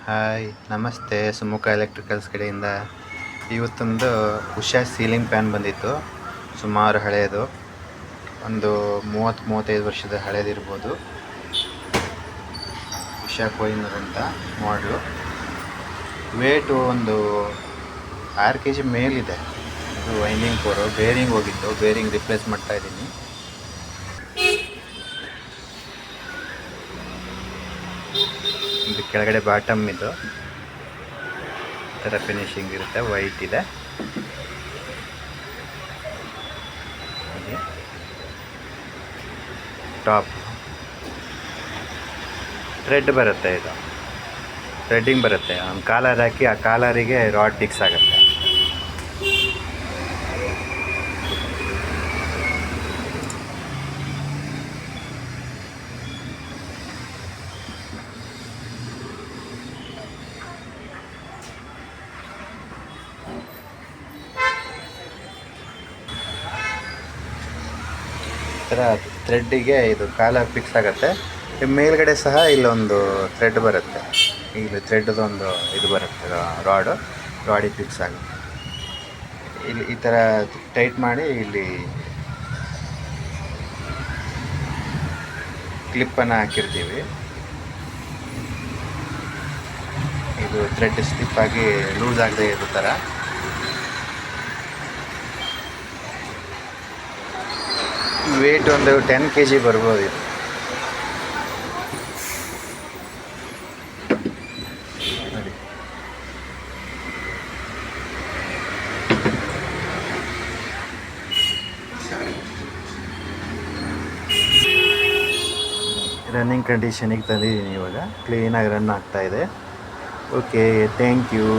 Hi, ನಮಸ್ತೆ. Sumukha electricals ಕಡೆಯಿಂದ ಇವತ್ತೊಂದು ಉಷಾ ಸೀಲಿಂಗ್ ಫ್ಯಾನ್ ಬಂದಿತ್ತು. ಸುಮಾರು ಹಳೆಯದು, ಒಂದು 30-35 ವರ್ಷದ ಹಳೆಯದಿರ್ಬೋದು. ಉಷಾ ಕೊಹಿನೂರ್ ಅಂತ ಮಾಡಲು. ವೇಟು ಒಂದು 6 kg ಮೇಲಿದೆ. ಇದು ವೈಂಡಿಂಗ್ ಕೋರು, ಬೇರಿಂಗ್ ಹೋಗಿತ್ತು, ಬೇರಿಂಗ್ ರಿಪ್ಲೇಸ್ ಮಾಡ್ತಾ ಇದ್ದೀನಿ. ಇದು ಕೆಳಗಡೆ ಬಾಟಮ್, ಇದು ಥರ ಫಿನಿಶಿಂಗ್ ಇರುತ್ತೆ. ವೈಟ್ ಇದೆ. ಟಾಪ್ ಥ್ರೆಡ್ ಬರುತ್ತೆ, ಇದು ಥ್ರೆಡ್ಡಿಂಗ್ ಬರುತ್ತೆ. ಒಂದು ಕಾಲರ್ ಹಾಕಿ ಆ ಕಾಲರಿಗೆ ರಾಡ್ ಫಿಕ್ಸ್ ಆಗುತ್ತೆ. ಈ ಥರ ಥ್ರೆಡ್ಡಿಗೆ ಇದು ಕಾಲರ್ ಫಿಕ್ಸ್ ಆಗುತ್ತೆ. ಮೇಲ್ಗಡೆ ಸಹ ಇಲ್ಲೊಂದು ಥ್ರೆಡ್ ಬರುತ್ತೆ. ಇಲ್ಲಿ ಥ್ರೆಡ್ದೊಂದು ಇದು ಬರುತ್ತೆ, ರಾಡಿಗೆ ಫಿಕ್ಸ್ ಆಗುತ್ತೆ. ಇಲ್ಲಿ ಈ ಥರ ಟೈಟ್ ಮಾಡಿ ಇಲ್ಲಿ ಕ್ಲಿಪ್ಪನ್ನು ಹಾಕಿರ್ತೀವಿ. ಇದು ಥ್ರೆಡ್ ಸ್ಟಿಫ್ ಆಗಿ ಲೂಸ್ ಆಗದೆ ಇರೋ ಥರ. ವೇಟ್ ಒಂದು 10 kg ಬರ್ಬೋದು ಇದು. ನೋಡಿ, ರನ್ನಿಂಗ್ ಕಂಡೀಷನಿಗೆ ತಂದಿದ್ದೀನಿ. ಇವಾಗ ಕ್ಲೀನಾಗಿ ರನ್ ಆಗ್ತಾ ಇದೆ. Okay, thank you.